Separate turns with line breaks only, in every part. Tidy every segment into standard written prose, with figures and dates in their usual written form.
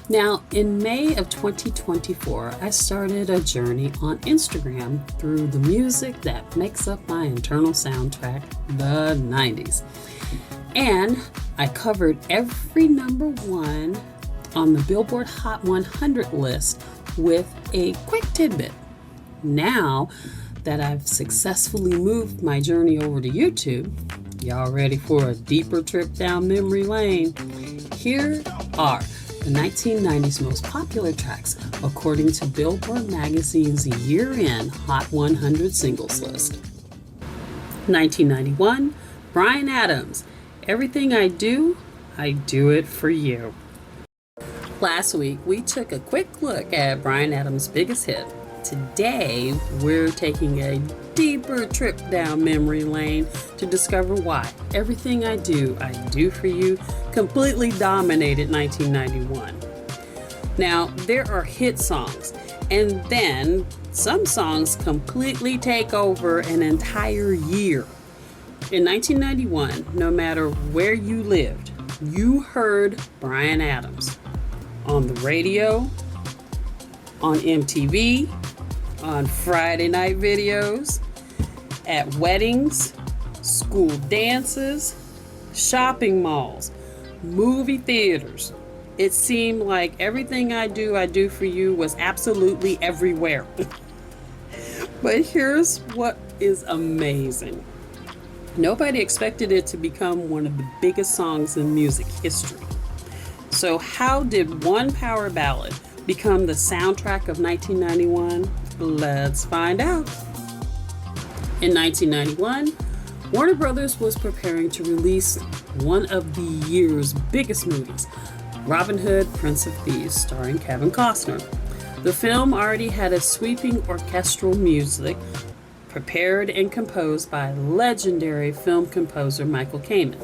Now, in May of 2024, I started a journey on Instagram through the music that makes up my internal soundtrack, the 90s. And I covered every number one on the Billboard Hot 100 list with a quick tidbit. Now that I've successfully moved my journey over to YouTube, y'all ready for a deeper trip down memory lane? Here are the 1990s most popular tracks according to Billboard magazine's year-end Hot 100 singles list. 1991, Bryan Adams, Everything I Do It For You. Last week, we took a quick look at Bryan Adams' biggest hit. Today, we're taking a deeper trip down memory lane to discover why Everything I Do For You completely dominated 1991. Now, there are hit songs, and then some songs completely take over an entire year. In 1991, no matter where you lived, you heard Bryan Adams on the radio, on MTV, on Friday night videos, at weddings, school dances, shopping malls, movie theaters. It seemed like Everything I Do For You was absolutely everywhere. But here's what is amazing. Nobody expected it to become one of the biggest songs in music history. So how did one power ballad become the soundtrack of 1991? Let's find out. In 1991, Warner Brothers was preparing to release one of the year's biggest movies, Robin Hood, Prince of Thieves, starring Kevin Costner. The film already had a sweeping orchestral music prepared and composed by legendary film composer Michael Kamen.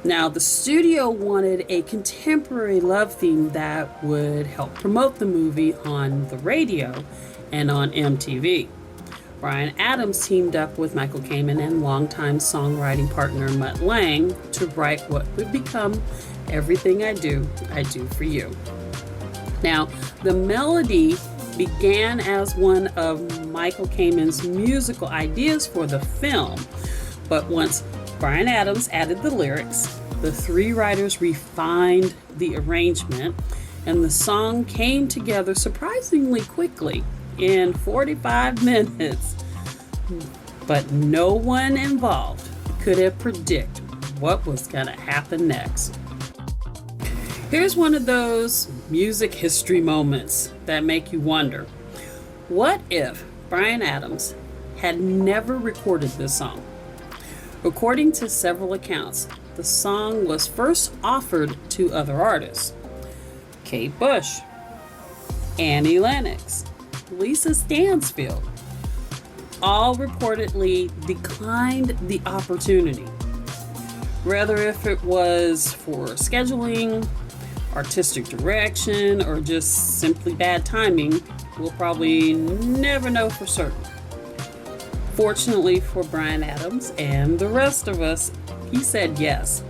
Now, the studio wanted a contemporary love theme that would help promote the movie on the radio and on MTV. Bryan Adams teamed up with Michael Kamen and longtime songwriting partner Mutt Lange to write what would become Everything I Do For You. Now, the melody began as one of Michael Kamen's musical ideas for the film, but once Bryan Adams added the lyrics, the three writers refined the arrangement, and the song came together surprisingly quickly in 45 minutes. But no one involved could have predicted what was going to happen next. Here's one of those music history moments that make you wonder, what if Bryan Adams had never recorded this song? According to several accounts, the song was first offered to other artists. Kate Bush, Annie Lennox, Lisa Stansfield, all reportedly declined the opportunity. Whether if it was for scheduling, artistic direction, or just simply bad timing, we'll probably never know for certain. Fortunately for Bryan Adams and the rest of us, he said yes,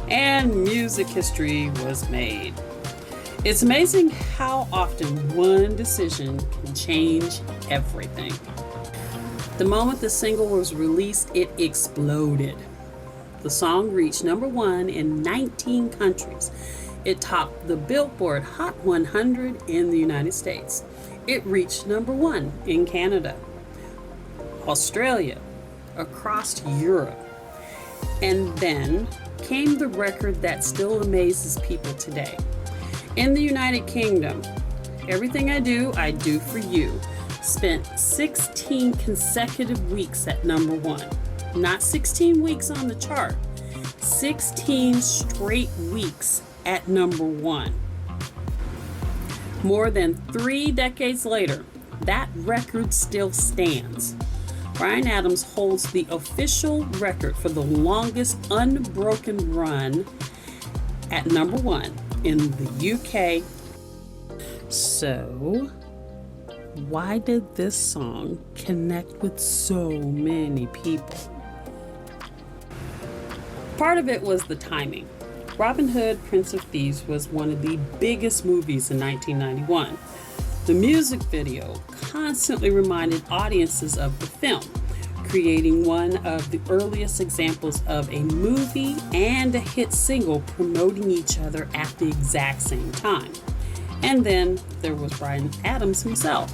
and music history was made. It's amazing how often one decision can change everything. The moment the single was released, it exploded. The song reached number one in 19 countries. It topped the Billboard Hot 100 in the United States. It reached number one in Canada, Australia, across Europe. And then came the record that still amazes people today. In the United Kingdom, Everything I Do For You spent 16 consecutive weeks at number one. Not 16 weeks on the chart, 16 straight weeks at number one. More than 3 decades later, that record still stands. Bryan Adams holds the official record for the longest unbroken run at number one in the UK. So, why did this song connect with so many people? Part of it was the timing. Robin Hood, Prince of Thieves was one of the biggest movies in 1991. The music video constantly reminded audiences of the film, creating one of the earliest examples of a movie and a hit single promoting each other at the exact same time. And then there was Bryan Adams himself.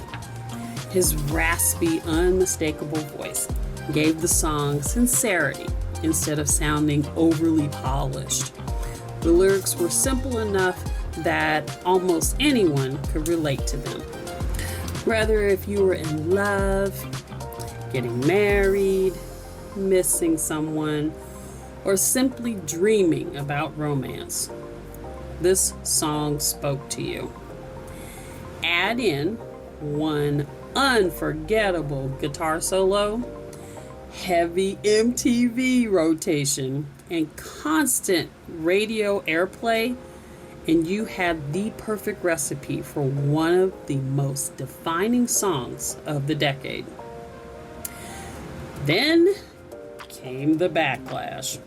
His raspy, unmistakable voice gave the song sincerity instead of sounding overly polished. The lyrics were simple enough that almost anyone could relate to them. Whether if you were in love, getting married, missing someone, or simply dreaming about romance, this song spoke to you. Add in one unforgettable guitar solo, heavy MTV rotation, and constant radio airplay, and you had the perfect recipe for one of the most defining songs of the decade. Then came the backlash.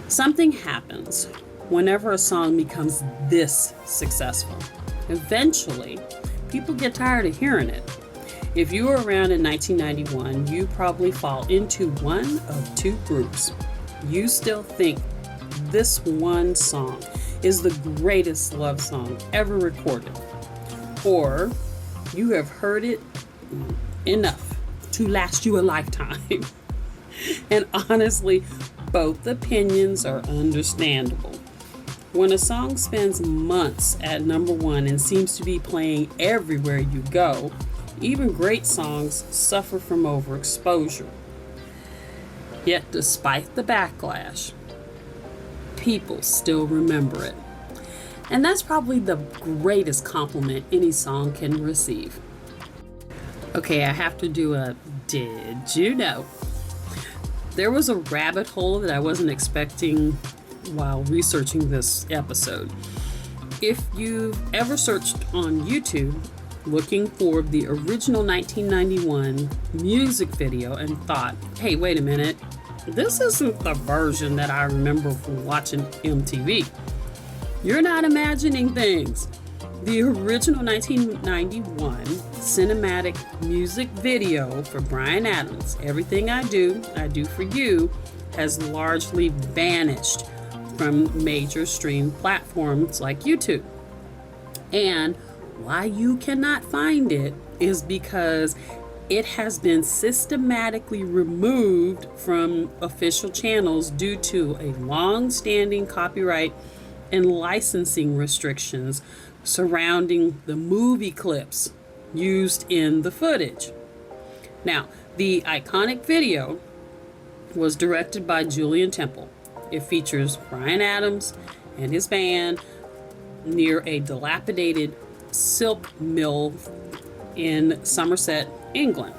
Something happens whenever a song becomes this successful. Eventually, people get tired of hearing it. If you were around in 1991, you probably fall into one of two groups. You still think this one song is the greatest love song ever recorded, or you have heard it enough to last you a lifetime. And honestly, both opinions are understandable. When a song spends months at number one and seems to be playing everywhere you go, even great songs suffer from overexposure. Yet despite the backlash, people still remember it. And that's probably the greatest compliment any song can receive. Okay, I have to do a did you know? There was a rabbit hole that I wasn't expecting while researching this episode. If you've ever searched on YouTube looking for the original 1991 music video and thought, hey, wait a minute, this isn't the version that I remember from watching MTV. You're not imagining things. The original 1991 cinematic music video for Bryan Adams, Everything I Do for You, has largely vanished from major stream platforms like YouTube. And why you cannot find it is because it has been systematically removed from official channels due to a long-standing copyright and licensing restrictions surrounding the movie clips used in the footage. Now, the iconic video was directed by Julian Temple. It features Bryan Adams and his band near a dilapidated silk mill in Somerset, England.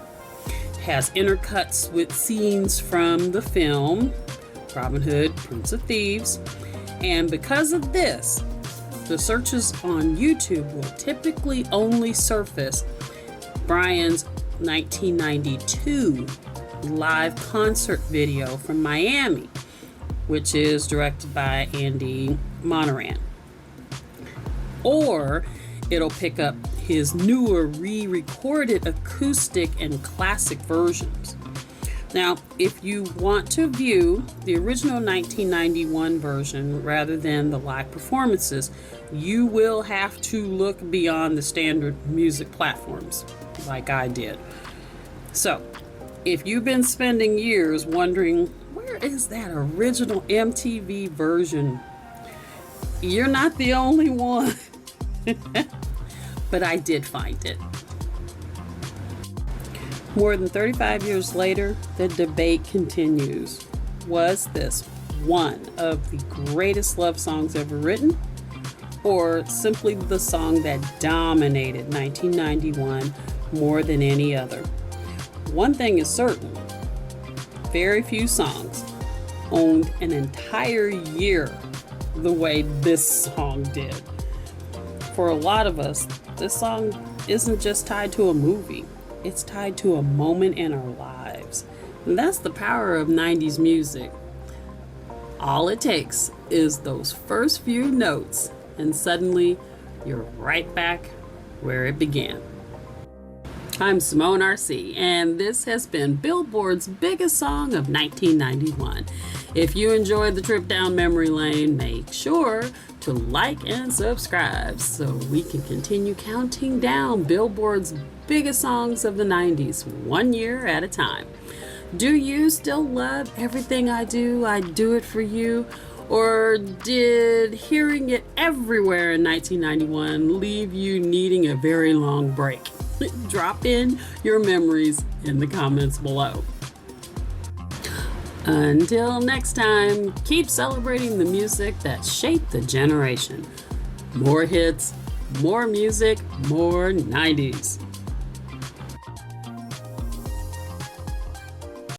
It has intercuts with scenes from the film Robin Hood, Prince of Thieves, and because of this, the searches on YouTube will typically only surface Bryan's 1992 live concert video from Miami, which is directed by Andy Monaran. Or it'll pick up his newer re-recorded acoustic and classic versions. Now, if you want to view the original 1991 version rather than the live performances, you will have to look beyond the standard music platforms like I did. So, if you've been spending years wondering, where is that original MTV version? You're not the only one. But I did find it. More than 35 years later, the debate continues. Was this one of the greatest love songs ever written, or simply the song that dominated 1991 more than any other? One thing is certain, very few songs owned an entire year the way this song did. For a lot of us, this song isn't just tied to a movie. It's tied to a moment in our lives. And that's the power of 90s music. All it takes is those first few notes, and suddenly you're right back where it began. I'm Simone R.C., and this has been Billboard's biggest song of 1991. If you enjoyed the trip down memory lane, make sure to like and subscribe so we can continue counting down Billboard's biggest songs of the 90s, one year at a time. Do you still love Everything I Do It For You? Or did hearing it everywhere in 1991 leave you needing a very long break? Drop in your memories in the comments below. Until next time, keep celebrating the music that shaped the generation. More hits, more music, more 90s.